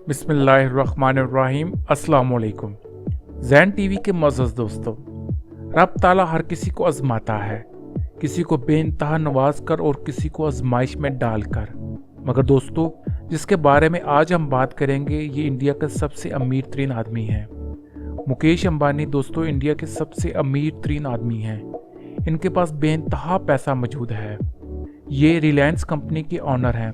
बिस्मिल्लाहिर्रहमानिर्रहीम। अस्सलाम वालेकुम। ज़ैन टीवी के मुअज़्ज़ज़ दोस्तों, रब ताला हर किसी को आज़माता है, किसी को बेइंतहा नवाज कर और किसी को आजमाइश में डालकर। मगर दोस्तों, जिसके बारे में आज हम बात करेंगे ये इंडिया का सबसे अमीर तरीन आदमी है। मुकेश अंबानी दोस्तों इंडिया के सबसे अमीर तरीन आदमी हैं। इनके पास बेइंतहा पैसा मौजूद है। ये रिलायंस कंपनी के ऑनर हैं।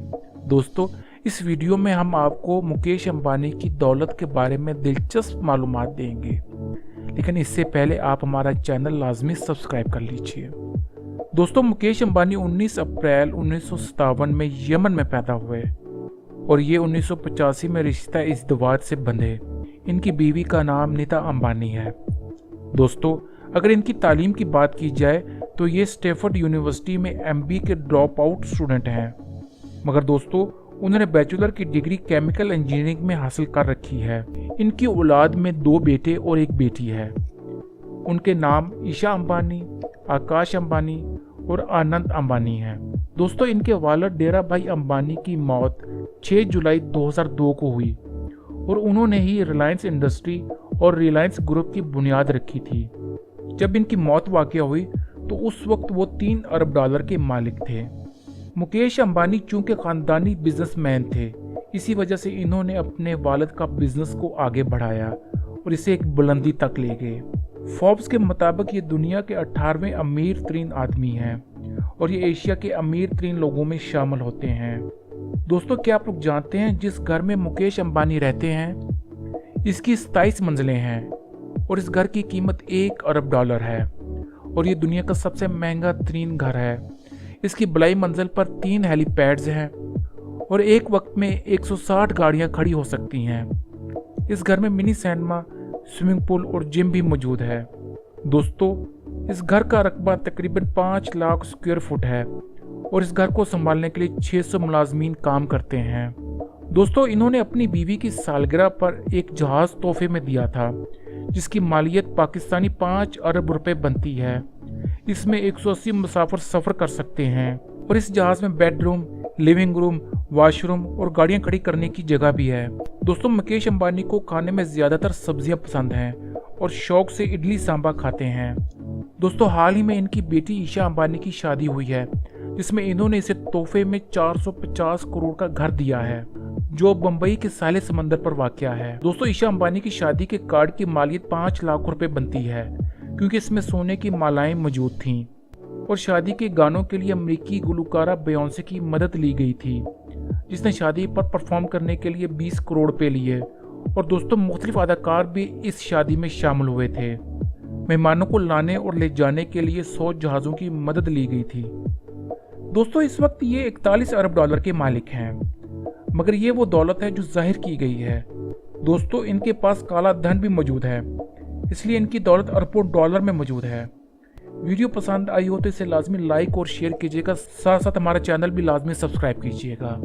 दोस्तों, इस वीडियो में हम आपको मुकेश अंबानी की दौलत के बारे में दिलचस्प मालूमात देंगे, लेकिन इससे पहले आप हमारा चैनल लाजमी सब्सक्राइब कर लीजिए। दोस्तों, मुकेश अंबानी 19 अप्रैल 1957 में यमन में पैदा हुए और ये 1985 में रिश्ता इज़्दिवाज से बंधे। इनकी बीवी का नाम नीता अंबानी है। दोस्तों, अगर इनकी तालीम की बात की जाए तो ये स्टैनफोर्ड यूनिवर्सिटी में MBA के ड्रॉप आउट स्टूडेंट हैं। मगर दोस्तों, उन्होंने बैचलर की डिग्री केमिकल इंजीनियरिंग में हासिल कर रखी है। इनकी औलाद में 2 बेटे और 1 बेटी है। उनके नाम ईशा अंबानी, आकाश अंबानी और आनंद अंबानी हैं। दोस्तों, इनके वालिद डेरा भाई अंबानी की मौत 6 जुलाई 2002 को हुई और उन्होंने ही रिलायंस इंडस्ट्री और रिलायंस ग्रुप की बुनियाद रखी थी। जब इनकी मौत वाक़या हुई तो उस वक्त वो $3 अरब के मालिक थे। मुकेश अंबानी चूंकि ख़ानदानी बिजनेसमैन थे, इसी वजह से इन्होंने अपने वालिद का बिजनेस को आगे बढ़ाया और इसे एक बुलंदी तक ले गए। फोर्ब्स के मुताबिक ये दुनिया के 18वें अमीर तरीन आदमी हैं और ये एशिया के अमीर तरीन लोगों में शामिल होते हैं। दोस्तों, क्या आप लोग जानते हैं जिस घर में मुकेश अंबानी रहते हैं इसकी 27 मंजिलें हैं और इस घर की कीमत $1 अरब है और ये दुनिया का सबसे महंगा तरीन घर है। इसकी बलाई मंजिल पर 3 हेलीपैड्स हैं और एक वक्त में 160 गाड़ियां खड़ी हो सकती हैं। इस घर में मिनी सिनेमा, स्विमिंग पूल और जिम भी मौजूद है। दोस्तों, इस घर का रकबा तकरीबन 5 लाख स्क्वायर फुट है और इस घर को संभालने के लिए 600 मुलाजमीन काम करते हैं। दोस्तों, इन्होंने अपनी बीवी की सालगिरह पर एक जहाज़ तोहफे में दिया था जिसकी मालियत पाकिस्तानी 5 अरब रुपए बनती है। इसमें 180 मुसाफिर सफ़र कर सकते हैं और इस जहाज़ में बेडरूम, लिविंग रूम, वॉशरूम और गाड़ियां खड़ी करने की जगह भी है। दोस्तों, मुकेश अंबानी को खाने में ज़्यादातर सब्जियां पसंद हैं और शौक से इडली सांभर खाते हैं। दोस्तों, हाल ही में इनकी बेटी ईशा अंबानी की शादी हुई है जिसमें इन्होंने इसे तोहफे में 450 करोड़ का घर दिया है जो बम्बई के साले समंदर पर वाक़या है। दोस्तों, ईशा अंबानी की शादी के कार्ड की मालियत 5 लाख रुपए बनती है क्योंकि इसमें सोने की मालाएं मौजूद थीं और शादी के गानों के लिए अमेरिकी गुलकारा बियोंसे की मदद ली गई थी जिसने शादी पर परफॉर्म करने के लिए 20 करोड़ रुपए लिए। और दोस्तों, मुख्तलिफ अदाकार भी इस शादी में शामिल हुए थे। मेहमानों को लाने और ले जाने के लिए 100 जहाज़ों की मदद ली गई थी। दोस्तों, इस वक्त ये $41 अरब के मालिक हैं, मगर ये वो दौलत है जो जाहिर की गई है। दोस्तों, इनके पास काला धन भी मौजूद है, इसलिए इनकी दौलत अरबों डॉलर में मौजूद है। वीडियो पसंद आई हो तो इसे लाजमी लाइक और शेयर कीजिएगा, साथ साथ हमारा चैनल भी लाजमी सब्सक्राइब कीजिएगा।